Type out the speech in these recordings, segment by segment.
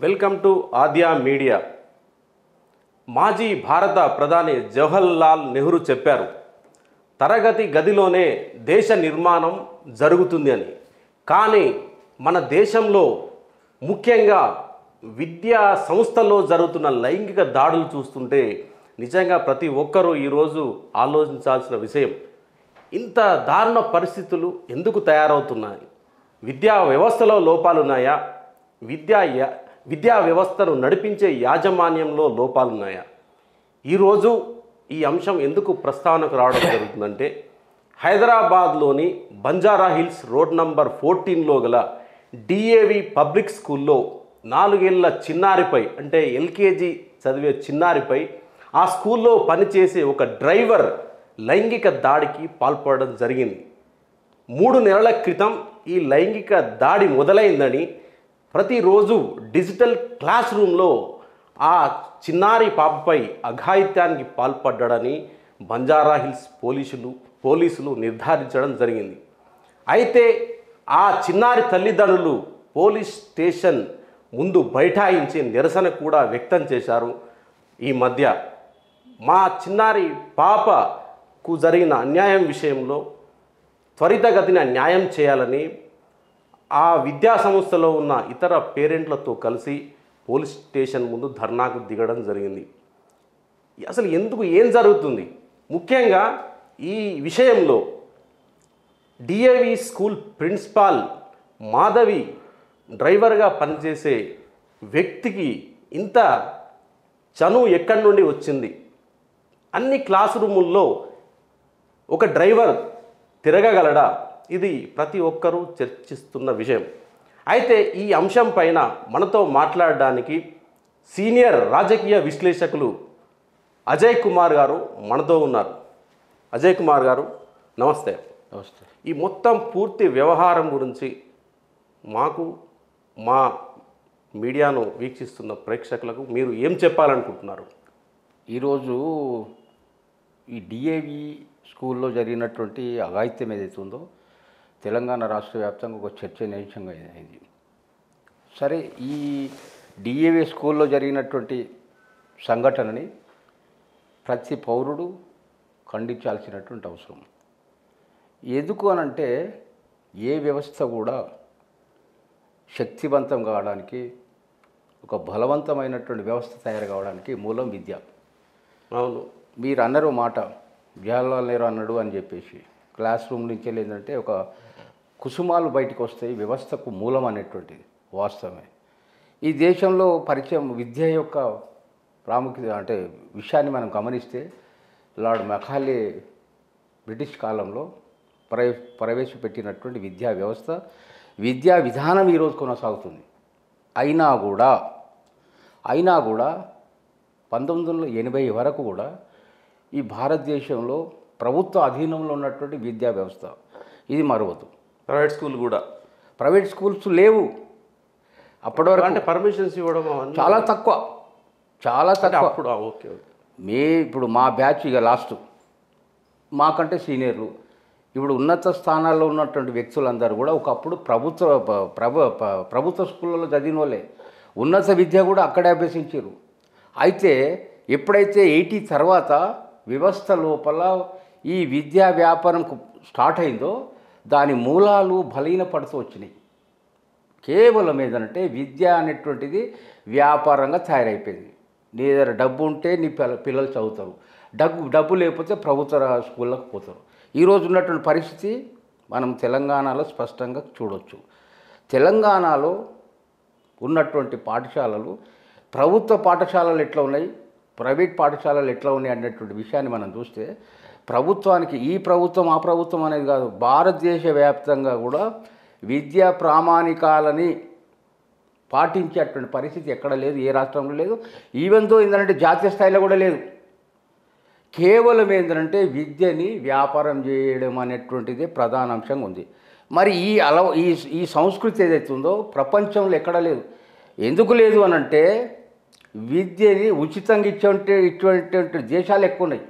Welcome to Aadya media. మాజీ భారత ప్రధాని జవహర్లాల్ నెహ్రూ చెప్పారు, తరగతి గదిలోనే దేశ నిర్మాణం జరుగుతుంది అని. కానీ మన దేశంలో ముఖ్యంగా విద్యా సంస్థల్లో జరుగుతున్న లైంగిక దాడులు చూస్తుంటే నిజంగా ప్రతి ఒక్కరూ ఈరోజు ఆలోచించాల్సిన విషయం. ఇంత దారుణ పరిస్థితులు ఎందుకు తయారవుతున్నాయి? విద్యా వ్యవస్థలో లోపాలున్నాయా? విద్యా వ్యవస్థను నడిపించే యాజమాన్యంలో లోపాలున్నాయా? ఈరోజు ఈ అంశం ఎందుకు ప్రస్తావనకు రావడం జరుగుతుందంటే, హైదరాబాద్లోని బంజారా హిల్స్ రోడ్ నంబర్ 14లో గల డిఏవి పబ్లిక్ స్కూల్లో 4 ఏళ్ల చిన్నారిపై, అంటే ఎల్కేజీ చదివే చిన్నారిపై ఆ స్కూల్లో పనిచేసే ఒక డ్రైవర్ లైంగిక దాడికి పాల్పడడం జరిగింది. 3 నెలల క్రితం ఈ లైంగిక దాడి మొదలైందని, ప్రతిరోజు డిజిటల్ క్లాస్ రూమ్లో ఆ చిన్నారి పాపపై అఘాయిత్యానికి పాల్పడ్డాడని బంజారా హిల్స్ పోలీసులు నిర్ధారించడం జరిగింది. అయితే ఆ చిన్నారి తల్లిదండ్రులు పోలీస్ స్టేషన్ ముందు బైఠాయించి నిరసన కూడా వ్యక్తం చేశారు. ఈ మధ్య మా చిన్నారి పాపకు జరిగిన అన్యాయం విషయంలో త్వరితగతిన న్యాయం చేయాలని ఆ విద్యా సంస్థలో ఉన్న ఇతర పేరెంట్లతో కలిసి పోలీస్ స్టేషన్ ముందు ధర్నాకు దిగడం జరిగింది. అసలు ఏం జరుగుతుంది? ముఖ్యంగా ఈ విషయంలో డిఏవి స్కూల్ ప్రిన్సిపాల్ మాధవి డ్రైవర్గా పనిచేసే వ్యక్తికి ఇంత చనువు ఎక్కడి నుండి వచ్చింది? అన్ని క్లాస్ రూముల్లో ఒక డ్రైవర్ తిరగగలడా? ఇది ప్రతి ఒక్కరూ చర్చిస్తున్న విషయం. అయితే ఈ అంశం పైన మనతో మాట్లాడడానికి సీనియర్ రాజకీయ విశ్లేషకులు అజయ్ కుమార్ గారు మనతో ఉన్నారు. అజయ్ కుమార్ గారు, నమస్తే. నమస్తే. ఈ మొత్తం పూర్తి వ్యవహారం గురించి మాకు, మా మీడియాను వీక్షిస్తున్న ప్రేక్షకులకు మీరు ఏం చెప్పాలనుకుంటున్నారు? ఈరోజు ఈ డిఏవి స్కూల్లో జరిగినటువంటి అఘాయిత్యం ఏదైతే ఉందో తెలంగాణ రాష్ట్ర వ్యాప్తంగా ఒక చర్చనీయాంశంగా అయింది. సరే, ఈ డిఏవి స్కూల్లో జరిగినటువంటి సంఘటనని ప్రతి పౌరుడు ఖండించాల్సినటువంటి అవసరం. ఎందుకు అనంటే, ఏ వ్యవస్థ కూడా శక్తివంతం కావడానికి, ఒక బలవంతమైనటువంటి వ్యవస్థ తయారు కావడానికి మూలం విద్య. అవును, మీరు అన్నారు మాట, జవహర్లాల్ నెహ్రూ అన్నాడు అని చెప్పేసి. క్లాస్ రూమ్ నుంచి లేదంటే ఒక కుసుమాలు బయటకు వస్తాయి, వ్యవస్థకు మూలం అనేటువంటిది వాస్తవమే. ఈ దేశంలో పరిచయం విద్య యొక్క ప్రాముఖ్యత అంటే విషయాన్ని మనం గమనిస్తే, లార్డ్ మెకాలే బ్రిటిష్ కాలంలో ప్రవేశపెట్టినటువంటి విద్యా వ్యవస్థ, విద్యా విధానం ఈరోజు కొనసాగుతుంది. అయినా కూడా 1980 వరకు కూడా ఈ భారతదేశంలో ప్రభుత్వ అధీనంలో ఉన్నటువంటి విద్యా వ్యవస్థ ఇది మరవదు. ప్రైవేట్ స్కూల్స్ లేవు అప్పటి వరకు. అంటే పర్మిషన్స్ ఇవ్వడం చాలా తక్కువ. అప్పుడు ఓకే. ఇప్పుడు మా బ్యాచ్ ఇక లాస్ట్, మాకంటే సీనియర్లు, ఇప్పుడు ఉన్నత స్థానాల్లో ఉన్నటువంటి వ్యక్తులందరూ కూడా ఒకప్పుడు ప్రభుత్వ స్కూళ్ళలో చదివిన వాళ్ళే, ఉన్నత విద్య కూడా అక్కడే అభ్యసించారు. అయితే ఎప్పుడైతే 80 తర్వాత వ్యవస్థ లోపల ఈ విద్యా వ్యాపారం స్టార్ట్ అయిందో, దాని మూలాలు బలహీనపడుతూ వచ్చినాయి. కేవలం ఏదంటే విద్య అనేటువంటిది వ్యాపారంగా తయారైపోయింది. నీ దగ్గర డబ్బు ఉంటే నీ పిల్లలు చదువుతారు, డబ్బు లేకపోతే ప్రభుత్వ స్కూళ్ళకు పోతారు. ఈరోజు ఉన్నటువంటి పరిస్థితి మనం తెలంగాణలో స్పష్టంగా చూడవచ్చు. తెలంగాణలో ఉన్నటువంటి పాఠశాలలు, ప్రభుత్వ పాఠశాలలు ఎట్లా ఉన్నాయి, ప్రైవేట్ పాఠశాలలు ఎట్లా ఉన్నాయి అనేటువంటి విషయాన్ని మనం చూస్తే, ప్రభుత్వానికి ఈ ప్రభుత్వం ఆ ప్రభుత్వం అనేది కాదు, భారతదేశ వ్యాప్తంగా కూడా విద్యా ప్రామాణికాలని పాటించేటువంటి పరిస్థితి ఎక్కడ లేదు, ఏ రాష్ట్రంలో లేదు. ఈవెన్తో ఏంటంటే జాతీయ స్థాయిలో కూడా లేదు. కేవలం ఏంటంటే విద్యని వ్యాపారం చేయడం అనేటువంటిదే ప్రధాన అంశంగా ఉంది. మరి ఈ సంస్కృతి ఏదైతే ఉందో ప్రపంచంలో ఎక్కడ లేదు. ఎందుకు లేదు అనంటే, విద్యని ఉచితంగా ఇటువంటి దేశాలు ఎక్కువ ఉన్నాయి.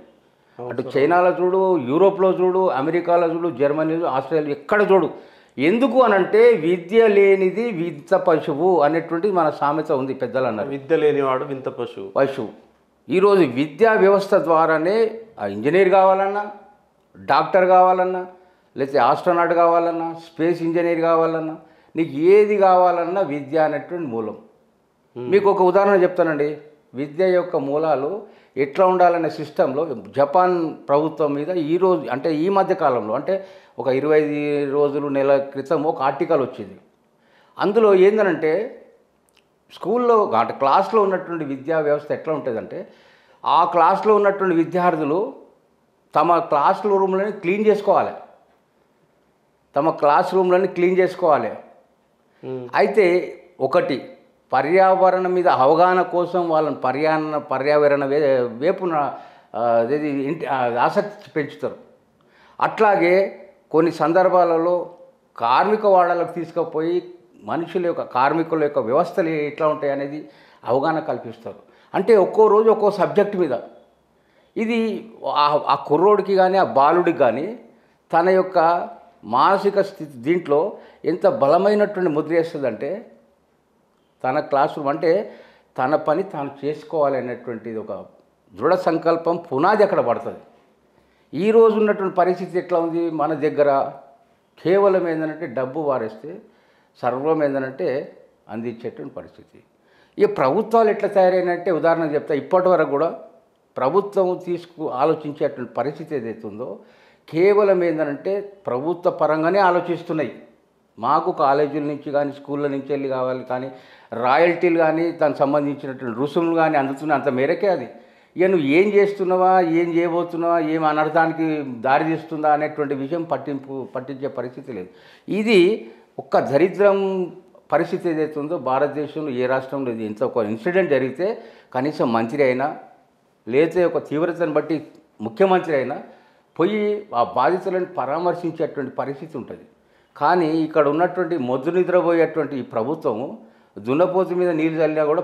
అటు చైనాలో చూడు, యూరోప్లో చూడు, అమెరికాలో చూడు, జర్మనీలో, ఆస్ట్రేలియా, ఎక్కడ చూడు ఎందుకు అనంటే విద్య లేనిది వింత పశువు అనేటువంటిది మన సామెత ఉంది, పెద్దలు అన్నారు. విద్య లేనివాడు వింత పశువు. ఈరోజు విద్యా వ్యవస్థ ద్వారానే ఆ ఇంజనీర్ కావాలన్నా, డాక్టర్ కావాలన్నా, లేకపోతే ఆస్ట్రోనాట్ కావాలన్నా, స్పేస్ ఇంజనీర్ కావాలన్నా, నీకు ఏది కావాలన్నా విద్య అనేటువంటి మూలం. మీకు ఒక ఉదాహరణ చెప్తానండి. విద్య యొక్క మూలాలు ఎట్లా ఉండాలనే సిస్టంలో జపాన్ ప్రభుత్వం మీద ఈరోజు అంటే ఈ మధ్య కాలంలో అంటే ఒక 25 రోజులు నెల క్రితం ఒక ఆర్టికల్ వచ్చింది. అందులో ఏంటంటే స్కూల్లో అంటే క్లాస్లో ఉన్నటువంటి విద్యా వ్యవస్థ ఎట్లా ఉంటుందంటే ఆ క్లాస్లో ఉన్నటువంటి విద్యార్థులు తమ క్లాస్ రూమ్లని క్లీన్ చేసుకోవాలి. అయితే ఒకటి పర్యావరణం మీద అవగాహన కోసం వాళ్ళని పర్యావరణ వైపున ఆసక్తి పెంచుతారు. అట్లాగే కొన్ని సందర్భాలలో కార్మిక వాడలకు తీసుకుపోయి కార్మికుల యొక్క వ్యవస్థలు ఎట్లా ఉంటాయి అనేది అవగాహన కల్పిస్తారు. అంటే ఒక్కో రోజు ఒక్కో సబ్జెక్ట్ మీద ఇది ఆ కుర్రోడికి కానీ ఆ బాలుడికి కానీ తన యొక్క మానసిక స్థితి దీంట్లో ఎంత బలమైనటువంటి ముద్ర వేస్తుందంటే తన క్లాస్ రూమ్ అంటే తన పని తాను చేసుకోవాలి అనేటువంటిది ఒక దృఢ సంకల్పం పునాది అక్కడ పడుతుంది. ఈరోజు ఉన్నటువంటి పరిస్థితి ఎట్లా ఉంది? మన దగ్గర కేవలం ఏంటంటే డబ్బు వారేస్తే సర్వం ఏంటంటే అందించేటువంటి పరిస్థితి. ఈ ప్రభుత్వాలు ఎట్లా తయారైనంటే ఉదాహరణ చెప్తా, ఇప్పటి వరకు కూడా ప్రభుత్వం ఆలోచించేటువంటి పరిస్థితి ఏదైతే ఉందో కేవలం ఏంటంటే ప్రభుత్వ పరంగానే ఆలోచిస్తున్నాయి. మాకు కాలేజీల నుంచి కానీ స్కూళ్ళ నుంచి వెళ్ళి కావాలి కానీ రాయల్టీలు కానీ దానికి సంబంధించినటువంటి రుసుములు కానీ అందుతున్నాయి, అంత మేరకే అది. ఇక నువ్వు ఏం చేస్తున్నావా, ఏం చేయబోతున్నావా, ఏం అనర్థానికి దారి తీస్తుందా అనేటువంటి విషయం పట్టించే పరిస్థితి లేదు. ఇది ఒక్క దరిద్రం పరిస్థితి ఏదైతే ఉందో భారతదేశంలో ఏ రాష్ట్రంలో ఇది ఇంత ఒక ఇన్సిడెంట్ జరిగితే కనీసం మంత్రి అయినా లేతే ఒక తీవ్రతను బట్టి ముఖ్యమంత్రి అయినా పోయి ఆ బాధితులను పరామర్శించేటువంటి పరిస్థితి ఉంటుంది. కానీ ఇక్కడ ఉన్నటువంటి మొద్దు నిద్రపోయేటువంటి ఈ ప్రభుత్వము దున్నపోతు మీద నీళ్ళు చల్లినా కూడా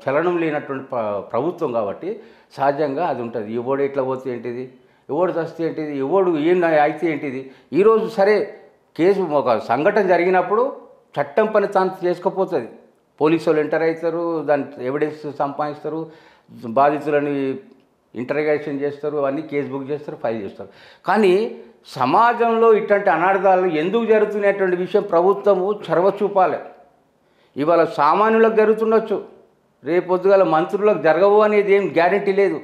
చలనం లేనటువంటి ప్రభుత్వం కాబట్టి సహజంగా అది ఉంటుంది. ఎవడు ఎట్లా పోతే ఏంటిది, ఎవడు చస్తే ఏంటిది, ఎవడు ఏం అయితే ఏంటిది. ఈరోజు సరే కేసు ఒక సంఘటన జరిగినప్పుడు చట్టం పని తాను చేసుకోపోతుంది. పోలీసు వాళ్ళు ఎంటర్ అవుతారు, దాని ఎవిడెన్స్ సంపాదిస్తారు, బాధితులని ఇంటర్గేషన్ చేస్తారు, అన్నీ కేసు బుక్ చేస్తారు, ఫైల్ చేస్తారు. కానీ సమాజంలో ఇట్లాంటి అనార్థాలు ఎందుకు జరుగుతున్నటువంటి విషయం ప్రభుత్వము చొరవ చూపాలి. ఇవాళ సామాన్యులకు జరుగుతుండొచ్చు, రేపొద్దుగాల మంత్రులకు జరగవు అనేది ఏం గ్యారంటీ లేదు.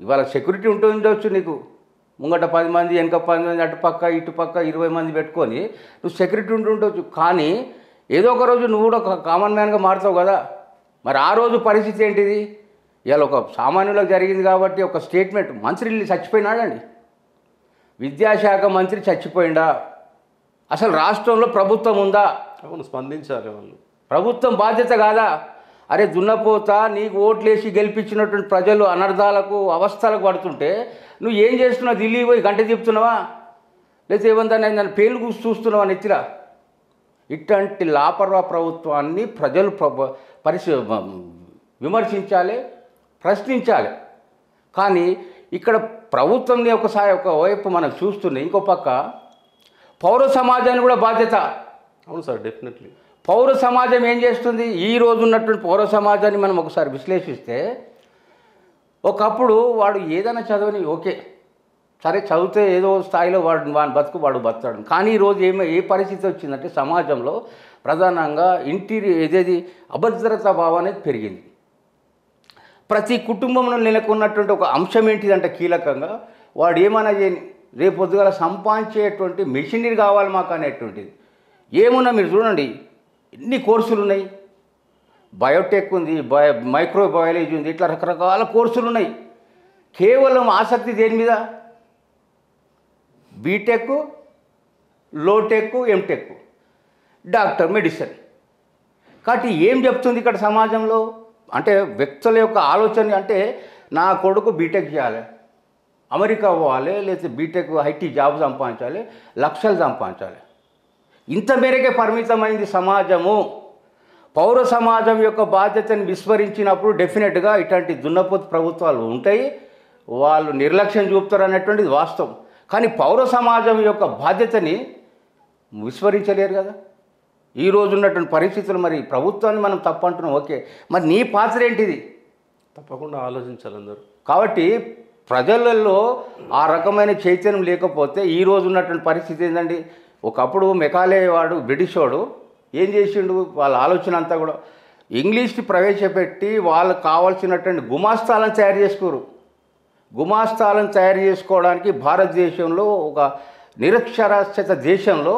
ఇవాళ సెక్యూరిటీ ఉంటుండొచ్చు, నీకు ముంగట 10 మంది వెనక 10 మంది అటుపక్క ఇటుపక్క 20 మంది పెట్టుకొని నువ్వు సెక్యూరిటీ ఉంటుండొచ్చు. కానీ ఏదో ఒక రోజు నువ్వు కూడా ఒక కామన్ మ్యాన్గా మారుతావు కదా. మరి ఆ రోజు పరిస్థితి ఏంటిది? ఇవాళ ఒక సామాన్యులకు జరిగింది కాబట్టి ఒక స్టేట్మెంట్, మంత్రి చచ్చిపోయినాడండి, విద్యాశాఖ మంత్రి చచ్చిపోయిందా, అసలు రాష్ట్రంలో ప్రభుత్వం ఉందా? అవును, స్పందించాలి వాళ్ళు. ప్రభుత్వం బాధ్యత కాదా? అరే దున్నపోతా, నీకు ఓట్లేసి గెలిపించినటువంటి ప్రజలు అనర్థాలకు అవస్థలకు పడుతుంటే నువ్వు ఏం చేస్తున్నావు? ఢిల్లీ పోయి గంట చెప్తున్నావా, లేకపోతే ఏమంతా నన్ను పేర్లు చూస్తున్నావా నెత్తిరా? ఇట్లాంటి లాపర్వా ప్రభుత్వాన్ని ప్రజలు విమర్శించాలి, ప్రశ్నించాలి. కానీ ఇక్కడ ప్రభుత్వంని ఒకవైపు మనం చూస్తున్నాయి, ఇంకో పక్క పౌర సమాజాన్ని కూడా బాధ్యత. అవును సార్, డెఫినెట్లీ. పౌర సమాజం ఏం చేస్తుంది? ఈ రోజు ఉన్నటువంటి పౌర సమాజాన్ని మనం ఒకసారి విశ్లేషిస్తే ఒకప్పుడు వాడు ఏదైనా చదవని ఓకే, సరే చదివితే ఏదో స్థాయిలో వాడు బతుకుతాడు. కానీ ఈరోజు ఏ పరిస్థితి వచ్చిందంటే సమాజంలో ప్రధానంగా ఏదేది అభద్రతా భావం అనేది పెరిగింది. ప్రతి కుటుంబంలో నెలకొన్నటువంటి ఒక అంశం ఏంటిదంటే కీలకంగా వాడు ఏమైనా రేపు పొద్దుగాల సంపాదించేటువంటి మెషినరీ కావాలి మాకు అనేటువంటిది. ఏమున్నా మీరు చూడండి, ఎన్ని కోర్సులు ఉన్నాయి. బయోటెక్ ఉంది, మైక్రోబయాలజీ ఉంది, ఇట్లా రకరకాల కోర్సులు ఉన్నాయి. కేవలం ఆసక్తి దేని మీద? BTech, lowtech, MTech, doctor, medicine. కాబట్టి ఏం చెప్తుంది ఇక్కడ సమాజంలో అంటే వ్యక్తుల యొక్క ఆలోచన అంటే నా కొడుకు బీటెక్ చేయాలి, అమెరికా పోవాలి, లేకపోతే బీటెక్ ఐటీ జాబ్ సంపాదించాలి, లక్షలు సంపాదించాలి. ఇంత మేరకే పరిమితమైంది సమాజము. పౌర సమాజం యొక్క బాధ్యతను విస్మరించినప్పుడు డెఫినెట్గా ఇట్లాంటి దున్నపోతు ప్రభుత్వాలు ఉంటాయి, వాళ్ళు నిర్లక్ష్యం చూపుతారు అనేటువంటిది వాస్తవం. కానీ పౌర సమాజం యొక్క బాధ్యతని విస్మరించలేరు కదా. ఈ రోజు ఉన్నటువంటి పరిస్థితులు, మరి ప్రభుత్వాన్ని మనం తప్పు అంటున్నాం, ఓకే, మరి నీ పాత్ర ఏంటిది? తప్పకుండా ఆలోచించాలి అందరూ. కాబట్టి ప్రజలలో ఆ రకమైన చైతన్యం లేకపోతే ఈ రోజు ఉన్నటువంటి పరిస్థితి ఏంటండి? ఒకప్పుడు మెకాలే వాడు బ్రిటిష్ వాడు ఏం చేసిండు? వాళ్ళ ఆలోచన అంతా కూడా ఇంగ్లీష్ని ప్రవేశపెట్టి వాళ్ళకు కావాల్సినటువంటి గుమాస్తాలను తయారు చేసుకోరు. గుమాస్తాలను తయారు చేసుకోవడానికి భారతదేశంలో ఒక నిరక్షరాస్యత దేశంలో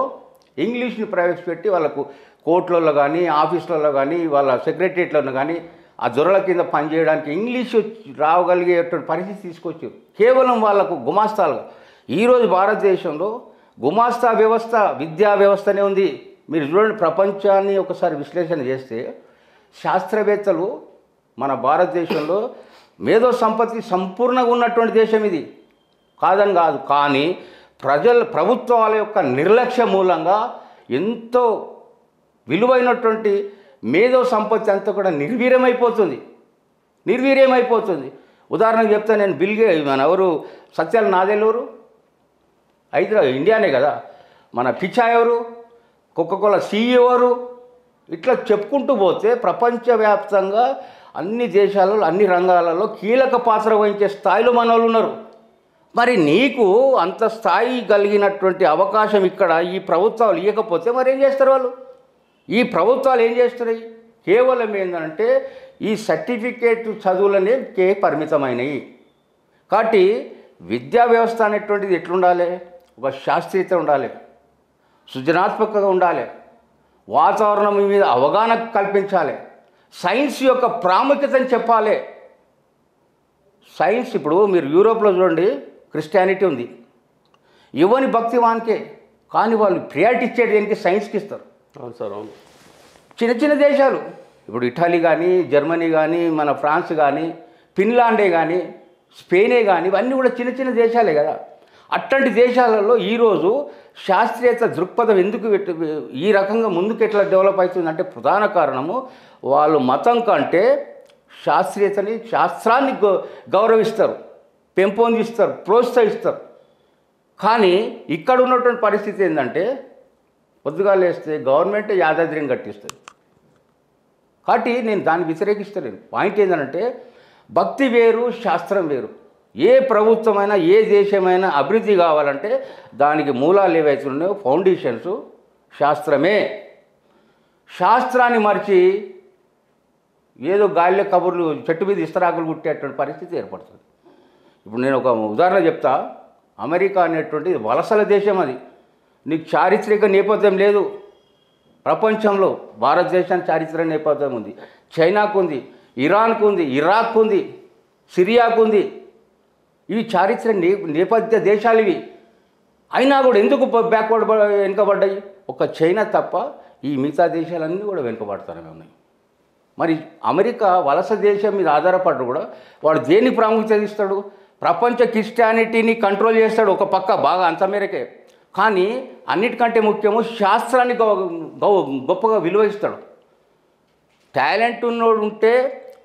ఇంగ్లీష్ని ప్రవేశపెట్టి వాళ్ళకు కోర్టులలో కానీ ఆఫీసులలో కానీ వాళ్ళ సెక్రటరియట్లలో కానీ ఆ దొరల కింద పనిచేయడానికి ఇంగ్లీషు రావగలిగేటువంటి పరిస్థితి తీసుకొచ్చారు, కేవలం వాళ్ళకు గుమాస్తాలుగా. ఈరోజు భారతదేశంలో గుమాస్తా వ్యవస్థ విద్యా వ్యవస్థనే ఉంది. మీరు చూడండి, ప్రపంచాన్ని ఒకసారి విశ్లేషణ చేస్తే శాస్త్రవేత్తలు మన భారతదేశంలో మేధో సంపత్తి సంపూర్ణంగా ఉన్నటువంటి దేశం ఇది, కాదని కాదు. కానీ ప్రభుత్వాల యొక్క నిర్లక్ష్య మూలంగా ఎంతో విలువైనటువంటి మేధో సంపత్తి అంతా కూడా నిర్వీర్యమైపోతుంది. ఉదాహరణకు చెప్తాను నేను, మన ఎవరు సత్యాల నాదెల్లూరు ఇండియానే కదా, మన పిచ్చా ఎవరు, కోకోకోలా CEO ఎవరు, ఇట్లా చెప్పుకుంటూ పోతే ప్రపంచవ్యాప్తంగా అన్ని దేశాలలో అన్ని రంగాలలో కీలక పాత్ర వహించే స్థాయిలో మన వాళ్ళు ఉన్నారు. మరి నీకు అంత స్థాయి కలిగినటువంటి అవకాశం ఇక్కడ ఈ ప్రభుత్వాలు ఇవ్వకపోతే మరి ఏం చేస్తారు వాళ్ళు? ఈ ప్రభుత్వాలు ఏం చేస్తున్నాయి? కేవలం ఏంటంటే ఈ సర్టిఫికేట్ చదువులనే పరిమితమైనవి. కాబట్టి విద్యా వ్యవస్థ అనేటువంటిది ఎట్లుండాలి? ఒక శాస్త్రీయత ఉండాలి, సృజనాత్మకంగా ఉండాలి, వాతావరణం మీద అవగాహన కల్పించాలి, సైన్స్ యొక్క ప్రాముఖ్యతను చెప్పాలి. సైన్స్ ఇప్పుడు మీరు యూరోప్లో చూడండి, క్రిస్టియానిటీ ఉంది, ఇవ్వని భక్తి వానికే, కానీ వాళ్ళు ప్రియారిటీ ఇచ్చేది దేనికి? సైన్స్కి ఇస్తారు. అవును సార్, అవును. చిన్న చిన్న దేశాలు ఇప్పుడు ఇటలీ కానీ, జర్మనీ కానీ, మన ఫ్రాన్స్ కానీ, ఫిన్లాండే కానీ, స్పెయినే కానీ, ఇవన్నీ కూడా చిన్న చిన్న దేశాలే కదా. అట్లాంటి దేశాలలో ఈరోజు శాస్త్రీయత దృక్పథం ఎందుకు ఈ రకంగా ముందుకు ఎట్లా డెవలప్ అవుతుందంటే ప్రధాన కారణము వాళ్ళు మతం కంటే శాస్త్రాన్ని గౌరవిస్తారు, పెంపొందిస్తారు, ప్రోత్సహిస్తారు. కానీ ఇక్కడ ఉన్నటువంటి పరిస్థితి ఏంటంటే పొద్దుగా లేస్తే గవర్నమెంట్ యాదాద్రిని కట్టిస్తుంది. కాబట్టి నేను దాన్ని వ్యతిరేకిస్తలేను. పాయింట్ ఏంటంటే భక్తి వేరు, శాస్త్రం వేరు. ఏ ప్రభుత్వమైనా ఏ దేశమైనా అభివృద్ధి కావాలంటే దానికి మూలాలు ఏవైతే ఉన్నాయో ఫౌండేషన్స్ శాస్త్రమే. శాస్త్రాన్ని మరిచి ఏదో గాలిలో కబుర్లు చెట్టు మీద ఇస్తరాకులు కుట్టేటువంటి పరిస్థితి ఏర్పడుతుంది. ఇప్పుడు నేను ఒక ఉదాహరణ చెప్తా. అమెరికా అనేటువంటిది వలసల దేశం, అది నీకు చారిత్రక నేపథ్యం లేదు ప్రపంచంలో. భారతదేశానికి చారిత్రక నేపథ్యం ఉంది, చైనాకు ఉంది, ఇరాన్కు ఉంది, ఇరాక్ ఉంది, సిరియాకు ఉంది. ఇవి చారిత్రక నేపథ్య దేశాలు ఇవి. అయినా కూడా ఎందుకు వెనుకబడ్డాయి? ఒక చైనా తప్ప ఈ మిగతా దేశాలన్నీ కూడా వెనుకబడతానే ఉన్నాయి. మరి అమెరికా వలస దేశం మీద ఆధారపడ్డా కూడా వాడు దేన్ని ప్రాముఖ్యత ఇస్తాడు? ప్రపంచ క్రిస్టియానిటీని కంట్రోల్ చేస్తాడు ఒక పక్క, బాగా అంత మేరకే. కానీ అన్నిటికంటే ముఖ్యము శాస్త్రాన్ని గొప్పగా విలువయిస్తాడు. టాలెంట్ ఉన్నోడు ఉంటే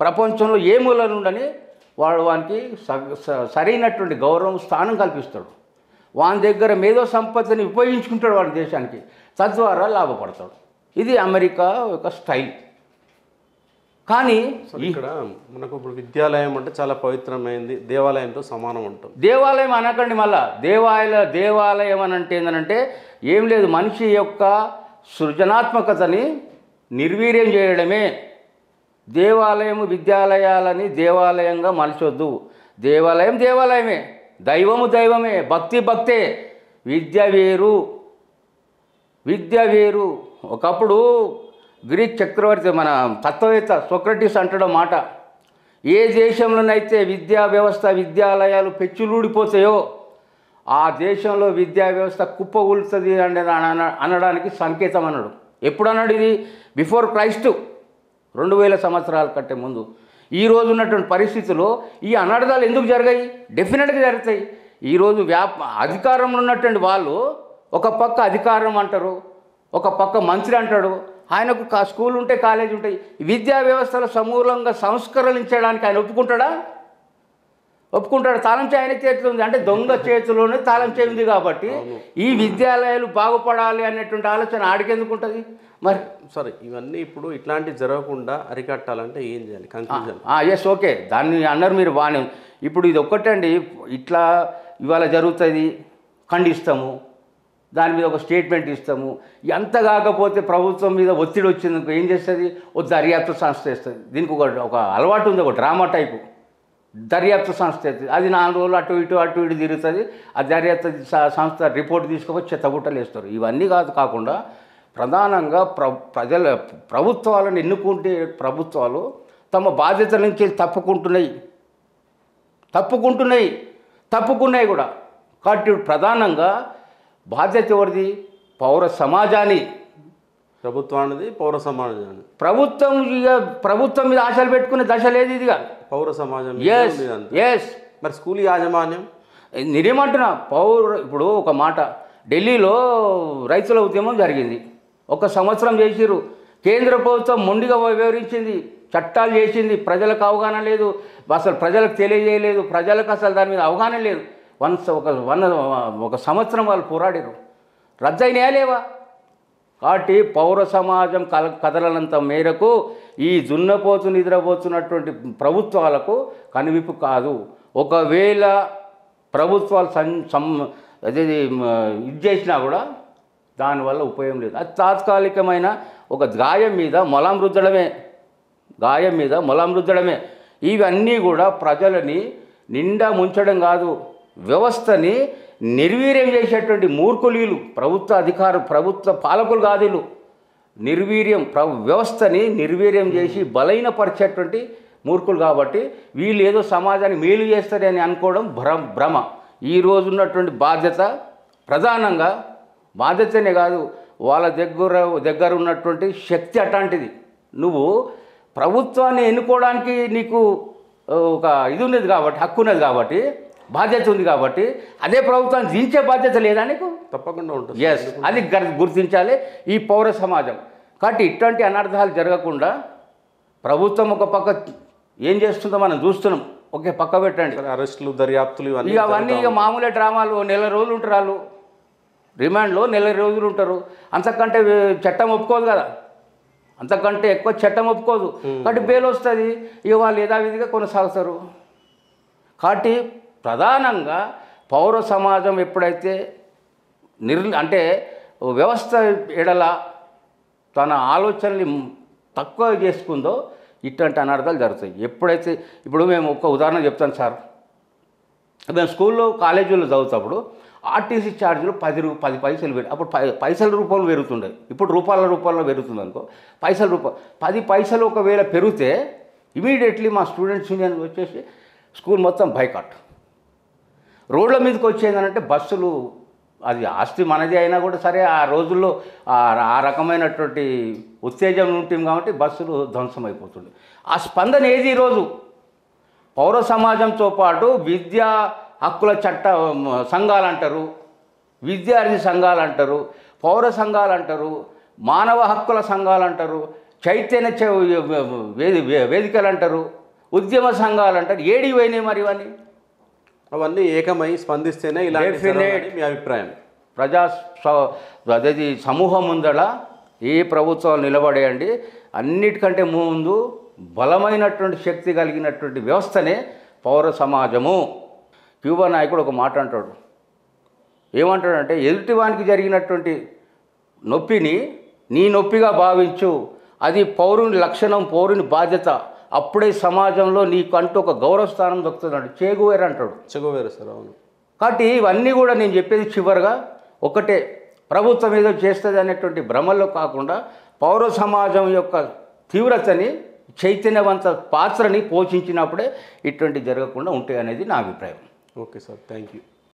ప్రపంచంలో ఏ మూలను ఉండని వాడు వానికి సరైనటువంటి గౌరవం, స్థానం కల్పిస్తాడు. వాని దగ్గర మేధో సంపత్తిని ఉపయోగించుకుంటాడు వాడి దేశానికి, తద్వారా లాభపడతాడు. ఇది అమెరికా యొక్క స్టైల్. కానీ ఇక్కడ మనకు ఇప్పుడు విద్యాలయం అంటే చాలా పవిత్రమైంది, దేవాలయంతో సమానం ఉంటుంది. దేవాలయం అనకండి, మళ్ళా దేవాలయం అని అంటే ఏంటంటే ఏం లేదు, మనిషి యొక్క సృజనాత్మకతని నిర్వీర్యం చేయడమే. దేవాలయము విద్యాలయాలని దేవాలయంగా మలచొద్దు. దేవాలయమే, దైవమే, భక్తే. విద్య వేరు. ఒకప్పుడు గ్రీక్ చక్రవర్తి మన తత్వవేత్త సోక్రటీస్ అంటాడు మాట, ఏ దేశంలోనైతే విద్యా వ్యవస్థ విద్యాలయాలు పెచ్చులూడిపోతాయో ఆ దేశంలో విద్యా వ్యవస్థ కుప్పగూలుతుంది అనడానికి సంకేతం అన్నాడు. ఎప్పుడు అన్నాడు ఇది? బిఫోర్ క్రైస్ట్, 2000 సంవత్సరాల కంటే ముందు. ఈరోజు ఉన్నటువంటి పరిస్థితుల్లో ఈ అనర్థాలు ఎందుకు జరిగాయి? డెఫినెట్గా జరుగుతాయి. ఈరోజు అధికారంలో ఉన్నటువంటి వాళ్ళు ఒక పక్క అధికారం అంటారు, ఒక పక్క మంత్రి అంటాడు, ఆయనకు స్కూల్ ఉంటే కాలేజీ ఉంటాయి. విద్యా వ్యవస్థలో సమూలంగా సంస్కరించడానికి ఆయన ఒప్పుకుంటాడా? ఒప్పుకుంటాడు. తాళం చేయి ఆయన చేతిలో ఉంది అంటే దొంగ చేతిలోనే తాళం చేయి ఉంది కాబట్టి ఈ విద్యాలయాలు బాగుపడాలి అనేటువంటి ఆలోచన ఆడికెందుకు ఉంటుంది మరి? సరే, ఇవన్నీ ఇప్పుడు ఇట్లాంటివి జరగకుండా అరికట్టాలంటే ఏం చేయాలి? కన్క్లూజన్. ఎస్, ఓకే, దాన్ని అన్నారు మీరు బాగానే. ఇప్పుడు ఇది ఒక్కటండి, ఇట్లా ఇవాళ జరుగుతుంది ఖండిస్తాము, దాని మీద ఒక స్టేట్మెంట్ ఇస్తాము. ఎంత కాకపోతే ప్రభుత్వం మీద ఒత్తిడి వచ్చింది ఏం చేస్తుంది? ఓ దర్యాప్తు సంస్థ ఇస్తుంది. దీనికి ఒక అలవాటు ఉంది, ఒక డ్రామా టైపు దర్యాప్తు సంస్థ అవుతుంది. అది 4 రోజులు అటు ఇటు తిరుగుతుంది. ఆ దర్యాప్తు సంస్థ రిపోర్ట్ తీసుకొని చెత్తబుట్టలు వేస్తారు. ఇవన్నీ కాకుండా ప్రధానంగా ప్రభుత్వాలను ఎన్నుకుంటే ప్రభుత్వాలు తమ బాధ్యతల నుంచి తప్పుకున్నాయి కూడా. కాబట్టి ప్రధానంగా బాధ్యత ఎవరిది? పౌర సమాజాన్ని, ప్రభుత్వానిది, పౌర సమాజాన్ని. ప్రభుత్వం మీద ఆశలు పెట్టుకునే దశ లేదు ఇదిగా. పౌర సమాజం. ఎస్. మరి స్కూల్ యాజమాన్యం నేనేమంటున్నా, ఇప్పుడు ఒక మాట, ఢిల్లీలో రైతుల ఉద్యమం జరిగింది, 1 సంవత్సరం చేసిరు. కేంద్ర ప్రభుత్వం మొండిగా వివరించింది, చట్టాలు చేసింది, ప్రజలకు అవగాహన లేదు, అసలు ప్రజలకు తెలియజేయలేదు, ప్రజలకు అసలు దాని మీద అవగాహన లేదు. ఒక సంవత్సరం వాళ్ళు పోరాడారు, రద్దయినాయా లేవా? కాబట్టి పౌర సమాజం కదలనంత మేరకు ఈ దున్నపోతు నిద్రపోతున్నటువంటి ప్రభుత్వాలకు కనువిప్పు కాదు. ఒకవేళ ప్రభుత్వాలు ఇది చేసినా కూడా దానివల్ల ఉపయోగం లేదు. అది తాత్కాలికమైన ఒక గాయం మీద మొలం రుద్దడమే. ఇవన్నీ కూడా ప్రజలని నిండా ముంచడం కాదు, వ్యవస్థని నిర్వీర్యం చేసేటువంటి మూర్ఖులు ప్రభుత్వ పాలకులు కాదు వీళ్ళు. వ్యవస్థని నిర్వీర్యం చేసి బలహీనపరిచేటువంటి మూర్ఖులు. కాబట్టి వీళ్ళు ఏదో సమాజాన్ని మేలు చేస్తారని అనుకోవడం భ్రమ. ఈ రోజు ఉన్నటువంటి బాధ్యత, ప్రధానంగా బాధ్యతనే కాదు, వాళ్ళ దగ్గర ఉన్నటువంటి శక్తి అట్లాంటిది. నువ్వు ప్రభుత్వాన్ని ఎన్నుకోవడానికి నీకు ఒక ఇది ఉన్నది కాబట్టి, హక్కు ఉన్నది కాబట్టి, బాధ్యత ఉంది కాబట్టి, అదే ప్రభుత్వాన్ని దించే బాధ్యత లేదా నీకు? తప్పకుండా ఉంటుంది. ఎస్, అది గుర్తించాలి ఈ పౌర సమాజం. కాబట్టి ఇట్లాంటి అనర్థాలు జరగకుండా ప్రభుత్వం ఒక పక్క ఏం చేస్తుందో మనం చూస్తున్నాం. ఓకే, పక్క పెట్టండి. అరెస్టులు, దర్యాప్తులు అవన్నీ మామూలే డ్రామాలు. 1 నెల రోజులు ఉంటారు వాళ్ళు రిమాండ్లో, 1 నెల రోజులు ఉంటారు. అంతకంటే చట్టం ఒప్పుకోదు కదా, అంతకంటే ఎక్కువ చట్టం ఒప్పుకోదు. కాబట్టి బెయిల్ వస్తుంది, ఇక వాళ్ళు యథావిధిగా కొనసాగుతారు. కాబట్టి ప్రధానంగా పౌర సమాజం ఎప్పుడైతే అంటే వ్యవస్థ ఎడల తన ఆలోచనని తక్కువ చేసుకుందో ఇట్లాంటి అనర్థాలు జరుగుతాయి. ఎప్పుడైతే ఇప్పుడు మేము ఒక ఉదాహరణ చెప్తాను సార్. మేము స్కూల్లో కాలేజీలో చదువుతాప్పుడు ఆర్టీసీ ఛార్జీలు 10 పైసలు అప్పుడు పైసల రూపంలో పెరుగుతుండే. ఇప్పుడు రూపాయల రూపంలో పెరుగుతుంది అనుకో, 10 పైసలు ఒకవేళ పెరిగితే ఇమీడియట్లీ మా స్టూడెంట్స్ యూనియన్ వచ్చేసి స్కూల్ మొత్తం బైకాట్. రోడ్ల మీదకి వచ్చేందనంటే బస్సులు, అది ఆస్తి మనది అయినా కూడా సరే, ఆ రోజుల్లో ఆ రకమైనటువంటి ఉత్తేజం ఉంటుంది కాబట్టి బస్సులు ధ్వంసం అయిపోతుంది. ఆ స్పందన ఏది? ఈరోజు పౌర సమాజంతో పాటు విద్యా హక్కుల సంఘాలు అంటారు, విద్యార్థి సంఘాలు అంటారు, పౌర సంఘాలు అంటారు, మానవ హక్కుల సంఘాలు అంటారు, చైతన్య వేదికలు అంటారు, ఉద్యమ సంఘాలు అంటారు. ఏడికి పోయినాయి మరి ఇవన్నీ? అవన్నీ ఏకమై స్పందిస్తేనే ఇలా మీ అభిప్రాయం? అదేది సమూహం ముందల ఏ ప్రభుత్వాలు నిలబడేయండి, అన్నిటికంటే ముందు బలమైనటువంటి శక్తి కలిగినటువంటి వ్యవస్థనే పౌర సమాజము. క్యూబా నాయకుడు ఒక మాట అంటాడు, ఏమంటాడంటే, ఎదుటివానికి జరిగినటువంటి నొప్పిని నీ నొప్పిగా భావించు, అది పౌరుని లక్షణం, పౌరుని బాధ్యత, అప్పుడే సమాజంలో నీకంటూ ఒక గౌరవ స్థానం దొరుకుతుందంట. చెగువేరా అంటాడు. చెగువేరా సార్, అవును. కాబట్టి ఇవన్నీ కూడా నేను చెప్పేది చివరిగా ఒకటే, ప్రభుత్వం ఏదో చేస్తుంది అనేటువంటి భ్రమల్లో కాకుండా పౌర సమాజం యొక్క తీవ్రతని, చైతన్యవంత పాత్రని పోషించినప్పుడే ఇటువంటి జరగకుండా ఉంటాయి అనేది నా అభిప్రాయం. Okay sir, thank you.